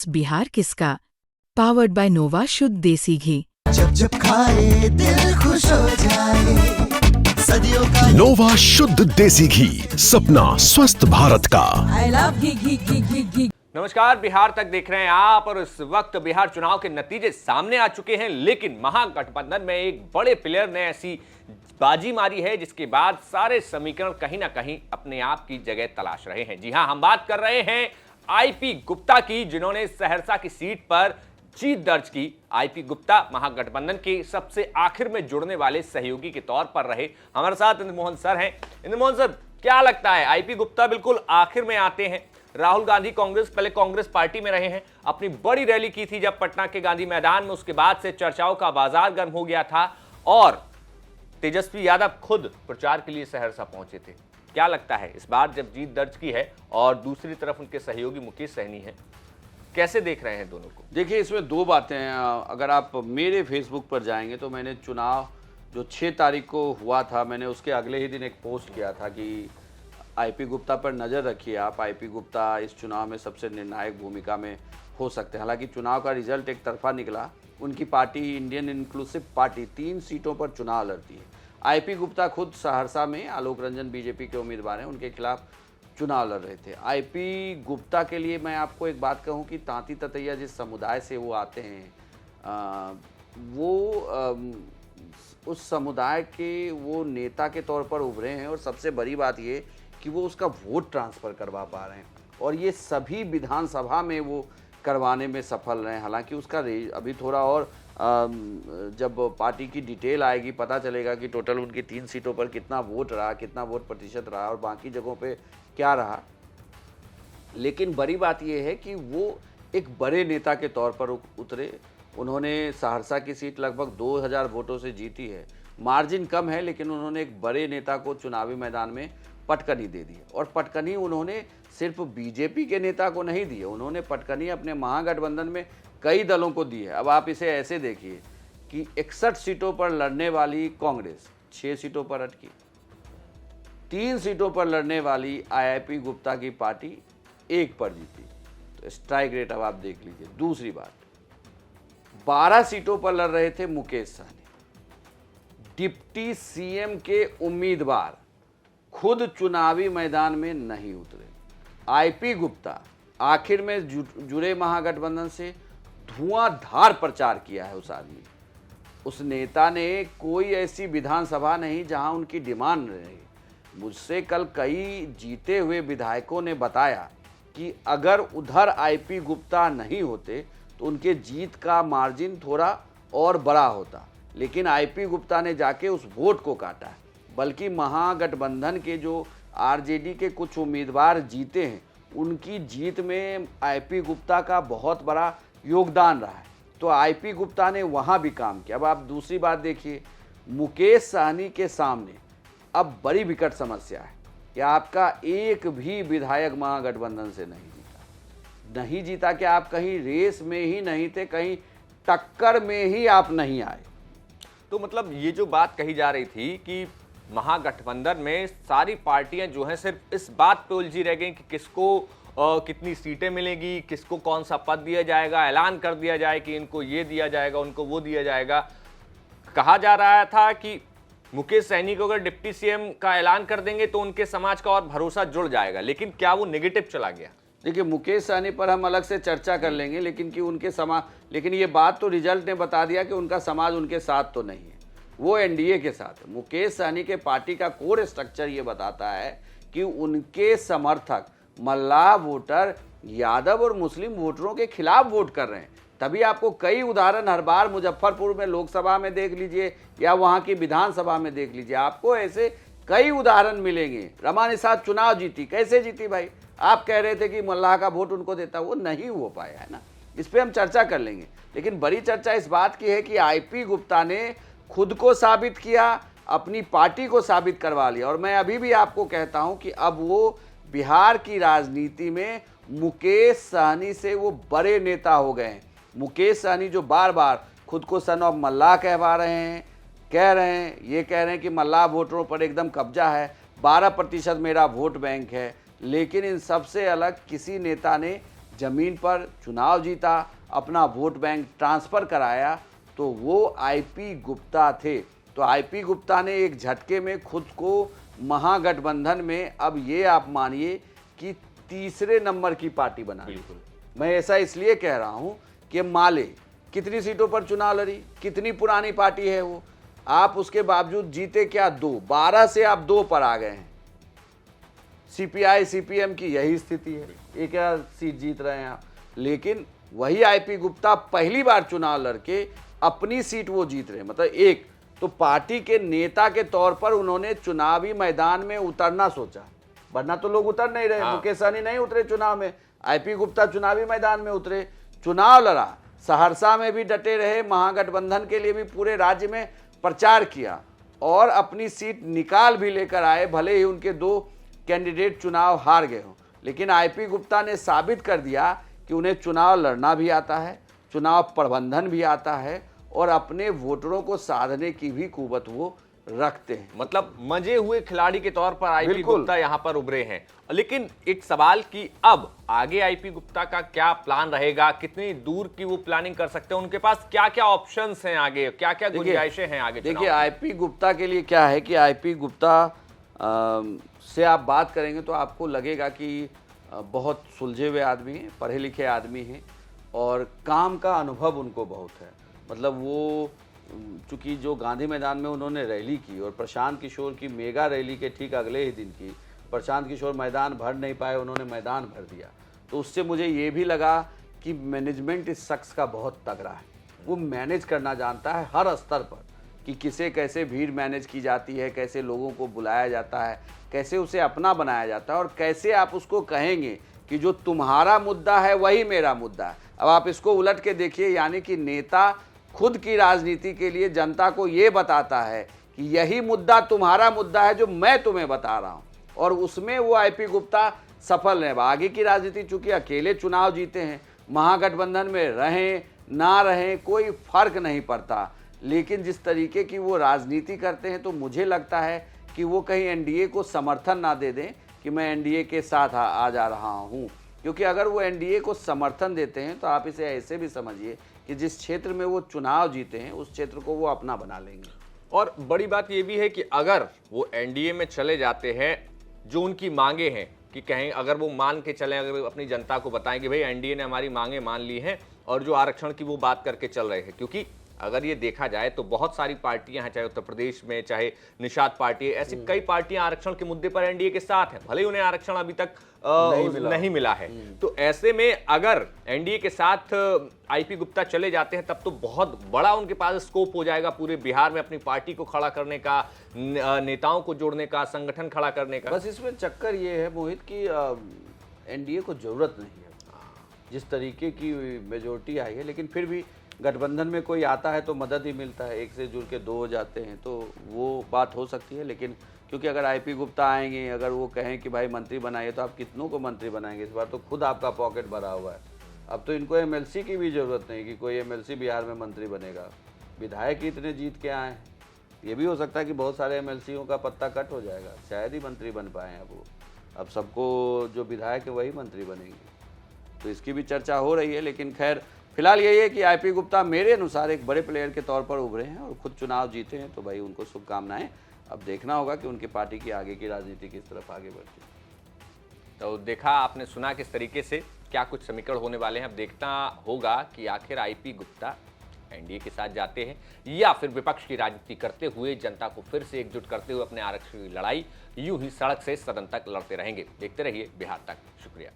बिहार किसका? Powered by नोवा शुद्ध देसी घी। जब जब खाए दिल खुश हो जाए, सदियों का नोवा शुद्ध देसी घी, सपना स्वस्थ भारत का। I love घी। नमस्कार, बिहार तक देख रहे हैं आप और इस वक्त बिहार चुनाव के नतीजे सामने आ चुके हैं, लेकिन महागठबंधन में एक बड़े प्लेयर ने ऐसी बाजी मारी है जिसके बाद सारे समीकरण कहीं ना कहीं अपने आप की जगह तलाश रहे हैं। जी हां, हम बात कर रहे हैं आईपी गुप्ता की, जिन्होंने सहरसा की सीट पर जीत दर्ज की। आईपी गुप्ता महागठबंधन के सबसे आखिर में जुड़ने वाले सहयोगी के तौर पर रहे। हमारे साथ इंद्रमोहन सर हैं। इंद्रमोहन सर, क्या लगता है, आईपी गुप्ता बिल्कुल आखिर में आते हैं। राहुल गांधी पहले कांग्रेस पार्टी में रहे हैं, अपनी बड़ी रैली की थी जब पटना के गांधी मैदान में, उसके बाद से चर्चाओं का बाजार गर्म हो गया था और तेजस्वी यादव खुद प्रचार के लिए सहरसा पहुंचे थे। क्या लगता है इस बार जब जीत दर्ज की है और दूसरी तरफ उनके सहयोगी मुकेश सहनी है, कैसे देख रहे हैं दोनों को? देखिए, इसमें दो बातें हैं। अगर आप मेरे फेसबुक पर जाएंगे तो मैंने चुनाव जो 6 तारीख को हुआ था, मैंने उसके अगले ही दिन एक पोस्ट किया था कि आईपी गुप्ता पर नज़र रखिए आप। आईपी गुप्ता इस चुनाव में सबसे निर्णायक भूमिका में हो सकते हैं। हालांकि चुनाव का रिजल्ट एक तरफा निकला। उनकी पार्टी इंडियन इंक्लूसिव पार्टी 3 सीटों पर चुनाव लड़ती है। आईपी गुप्ता खुद सहरसा में आलोक रंजन बीजेपी के उम्मीदवार हैं, उनके खिलाफ चुनाव लड़ रहे थे। आईपी गुप्ता के लिए मैं आपको एक बात कहूं कि तांती ततैया जिस समुदाय से वो आते हैं, उस समुदाय के वो नेता के तौर पर उभरे हैं और सबसे बड़ी बात ये कि वो उसका वोट ट्रांसफ़र करवा पा रहे हैं और ये सभी विधानसभा में वो करवाने में सफल रहे हैं। हालांकि उसका अभी थोड़ा और जब पार्टी की डिटेल आएगी पता चलेगा कि टोटल उनकी 3 सीटों पर कितना वोट रहा, कितना वोट प्रतिशत रहा और बाकी जगहों पे क्या रहा। लेकिन बड़ी बात यह है कि वो एक बड़े नेता के तौर पर उतरे। उन्होंने सहरसा की सीट लगभग 2000 वोटों से जीती है। मार्जिन कम है, लेकिन उन्होंने एक बड़े नेता को चुनावी मैदान में पटकनी दे दी। और पटकनी उन्होंने सिर्फ बीजेपी के नेता को नहीं दी है, उन्होंने पटकनी अपने महागठबंधन में कई दलों को दी है। अब आप इसे ऐसे देखिए कि 61 सीटों पर लड़ने वाली कांग्रेस 6 सीटों पर अटकी, 3 सीटों पर लड़ने वाली आईपी गुप्ता की पार्टी 1 पर जीती। तो स्ट्राइक रेट अब आप देख लीजिए। दूसरी बात, 12 सीटों पर लड़ रहे थे मुकेश सहनी, डिप्टी सीएम के उम्मीदवार खुद चुनावी मैदान में नहीं उतरे। आईपी गुप्ता आखिर में जुड़े महागठबंधन से, धुआंधार प्रचार किया है उस आदमी। उस नेता ने कोई ऐसी विधानसभा नहीं जहां उनकी डिमांड रही। मुझसे कल कई जीते हुए विधायकों ने बताया कि अगर उधर आईपी गुप्ता नहीं होते तो उनके जीत का मार्जिन थोड़ा और बड़ा होता। लेकिन आईपी गुप्ता ने जाके उस वोट को काटा है। बल्कि महागठबंधन के जो आरजेडी के कुछ उम्मीदवार जीते हैं, उनकी जीत में आईपी गुप्ता का बहुत बड़ा योगदान रहा है। तो आईपी गुप्ता ने वहाँ भी काम किया। अब आप दूसरी बात देखिए, मुकेश सहनी के सामने अब बड़ी विकट समस्या है कि आपका एक भी विधायक महागठबंधन से नहीं जीता कि आप कहीं रेस में ही नहीं थे, कहीं टक्कर में ही आप नहीं आए। तो मतलब ये जो बात कही जा रही थी कि महागठबंधन में सारी पार्टियां जो हैं सिर्फ इस बात पे उलझी रह गई कि किसको कितनी सीटें मिलेगी, किसको कौन सा पद दिया जाएगा, ऐलान कर दिया जाए कि इनको ये दिया जाएगा, उनको वो दिया जाएगा। कहा जा रहा था कि मुकेश सहनी को अगर डिप्टी सीएम का ऐलान कर देंगे तो उनके समाज का और भरोसा जुड़ जाएगा, लेकिन क्या वो नेगेटिव चला गया? देखिए, मुकेश सहनी पर हम अलग से चर्चा कर लेंगे, लेकिन ये बात तो रिजल्ट ने बता दिया कि उनका समाज उनके साथ तो नहीं है, वो एनडीए के साथ है। मुकेश सहनी के पार्टी का कोर स्ट्रक्चर ये बताता है कि उनके समर्थक मल्लाह वोटर यादव और मुस्लिम वोटरों के खिलाफ वोट कर रहे हैं। तभी आपको कई उदाहरण हर बार मुजफ्फरपुर में लोकसभा में देख लीजिए या वहाँ की विधानसभा में देख लीजिए, आपको ऐसे कई उदाहरण मिलेंगे। रमा निषाद चुनाव जीती, कैसे जीती भाई? आप कह रहे थे कि मल्लाह का वोट उनको देता, वो नहीं हो पाया है ना। इस पर हम चर्चा कर लेंगे, लेकिन बड़ी चर्चा इस बात की है कि आईपी गुप्ता ने खुद को साबित किया, अपनी पार्टी को साबित करवा लिया। और मैं अभी भी आपको कहता हूं कि अब वो बिहार की राजनीति में मुकेश सहनी से वो बड़े नेता हो गए हैं। मुकेश सहनी जो बार बार खुद को सन ऑफ मल्लाह कह रहे हैं, ये कह रहे हैं कि मल्लाह वोटरों पर एकदम कब्जा है, 12% मेरा वोट बैंक है। लेकिन इन सबसे अलग किसी नेता ने जमीन पर चुनाव जीता, अपना वोट बैंक ट्रांसफर कराया, तो वो आईपी गुप्ता थे। तो आईपी गुप्ता ने एक झटके में खुद को महागठबंधन में, अब ये आप मानिए कि तीसरे नंबर की पार्टी बना ली। मैं ऐसा इसलिए कह रहा हूं कि माले कितनी सीटों पर चुनाव लड़ी, कितनी पुरानी पार्टी है वो, आप उसके बावजूद जीते क्या 2, 12 से आप 2 पर आ गए हैं। सीपीआई सीपीएम की यही स्थिति है, एक सीट जीत रहे हैं आप, लेकिन वही आईपी गुप्ता पहली बार चुनाव लड़के अपनी सीट वो जीत रहे हैं। मतलब एक तो पार्टी के नेता के तौर पर उन्होंने चुनावी मैदान में उतरना सोचा, वरना तो लोग उतर नहीं रहे। मुकेश सहनी नहीं उतरे चुनाव में, आईपी गुप्ता चुनावी मैदान में उतरे, चुनाव लड़ा, सहरसा में भी डटे रहे, महागठबंधन के लिए भी पूरे राज्य में प्रचार किया और अपनी सीट निकाल भी लेकर आए। भले ही उनके 2 कैंडिडेट चुनाव हार गए हों, लेकिन आईपी गुप्ता ने साबित कर दिया कि उन्हें चुनाव लड़ना भी आता है, चुनाव प्रबंधन भी आता है और अपने वोटरों को साधने की भी कुवत वो रखते हैं। मतलब मजे हुए खिलाड़ी के तौर पर आईपी बिल्कुल। गुप्ता यहां पर उभरे हैं। लेकिन एक सवाल कि अब आगे आईपी गुप्ता का क्या प्लान रहेगा, कितनी दूर की वो प्लानिंग कर सकते हैं, उनके पास क्या क्या ऑप्शंस हैं आगे, क्या क्या गुंजाइशें हैं आगे? देखिए आईपी गुप्ता के लिए क्या है कि आईपी गुप्ता से आप बात करेंगे तो आपको लगेगा कि बहुत सुलझे हुए आदमी हैं, पढ़े लिखे आदमी हैं और काम का अनुभव उनको बहुत है। मतलब वो चूँकि जो गांधी मैदान में उन्होंने रैली की और प्रशांत किशोर की मेगा रैली के ठीक अगले ही दिन की, प्रशांत किशोर मैदान भर नहीं पाए, उन्होंने मैदान भर दिया। तो उससे मुझे ये भी लगा कि मैनेजमेंट इस शख्स का बहुत तगड़ा है, वो मैनेज करना जानता है हर स्तर पर कि किसे कैसे भीड़ मैनेज की जाती है, कैसे लोगों को बुलाया जाता है, कैसे उसे अपना बनाया जाता है और कैसे आप उसको कहेंगे कि जो तुम्हारा मुद्दा है वही मेरा मुद्दा है। अब आप इसको उलट के देखिए, यानी कि नेता खुद की राजनीति के लिए जनता को ये बताता है कि यही मुद्दा तुम्हारा मुद्दा है जो मैं तुम्हें बता रहा हूँ, और उसमें वो आईपी गुप्ता सफल है। आगे की राजनीति चूंकि अकेले चुनाव जीते हैं, महागठबंधन में रहें ना रहें कोई फर्क नहीं पड़ता, लेकिन जिस तरीके की वो राजनीति करते हैं तो मुझे लगता है कि वो कहीं एनडीए को समर्थन ना दे दें कि मैं एनडीए के साथ आ जा रहा हूँ। क्योंकि अगर वो एनडीए को समर्थन देते हैं तो आप इसे ऐसे भी समझिए कि जिस क्षेत्र में वो चुनाव जीते हैं उस क्षेत्र को वो अपना बना लेंगे। और बड़ी बात ये भी है कि अगर वो एनडीए में चले जाते हैं, जो उनकी मांगे हैं कि कहें, अगर वो मान के चलें, अगर अपनी जनता को बताएं कि भाई एनडीए ने हमारी मांगे मान ली हैं और जो आरक्षण की वो बात करके चल रहे हैं, क्योंकि अगर ये देखा जाए तो बहुत सारी पार्टियां हैं, चाहे उत्तर प्रदेश में, चाहे निषाद पार्टी है, ऐसी कई पार्टियां आरक्षण के मुद्दे पर एनडीए के साथ हैं, भले ही उन्हें आरक्षण अभी तक नहीं मिला है। तो ऐसे में अगर एनडीए के साथ आईपी गुप्ता चले जाते हैं तब तो बहुत बड़ा उनके पास स्कोप हो जाएगा पूरे बिहार में अपनी पार्टी को खड़ा करने का, नेताओं को जोड़ने का, संगठन खड़ा करने का। बस इसमें चक्कर ये है मोहित कि एनडीए को जरूरत नहीं है, जिस तरीके की मेजोरिटी आई है, लेकिन फिर भी गठबंधन में कोई आता है तो मदद ही मिलता है, एक से जुड़ के 2 हो जाते हैं, तो वो बात हो सकती है। लेकिन क्योंकि अगर आईपी गुप्ता आएंगे, अगर वो कहें कि भाई मंत्री बनाइए, तो आप कितनों को मंत्री बनाएंगे? इस बार तो खुद आपका पॉकेट भरा हुआ है। अब तो इनको एमएलसी की भी ज़रूरत नहीं कि कोई एमएलसी बिहार में मंत्री बनेगा, विधायक इतने जीत के आए हैं। ये भी हो सकता है कि बहुत सारे एमएलसीओं का पत्ता कट हो जाएगा, शायद ही मंत्री बन पाए अब वो। अब सबको जो विधायक है वही मंत्री बनेंगे, तो इसकी भी चर्चा हो रही है। लेकिन खैर फिलहाल यही है कि आईपी गुप्ता मेरे अनुसार एक बड़े प्लेयर के तौर पर उभरे हैं और खुद चुनाव जीते हैं, तो भाई उनको शुभकामनाएं। अब देखना होगा कि उनकी पार्टी की आगे की राजनीति किस तरफ आगे बढ़ती है। तो देखा आपने, सुना किस तरीके से क्या कुछ समीकरण होने वाले हैं। अब देखना होगा कि आखिर आईपी गुप्ता एनडीए के साथ जाते हैं या फिर विपक्ष की राजनीति करते हुए जनता को फिर से एकजुट करते हुए अपने आरक्षण की लड़ाई यूं ही सड़क से सदन तक लड़ते रहेंगे। देखते रहिए बिहार तक। शुक्रिया।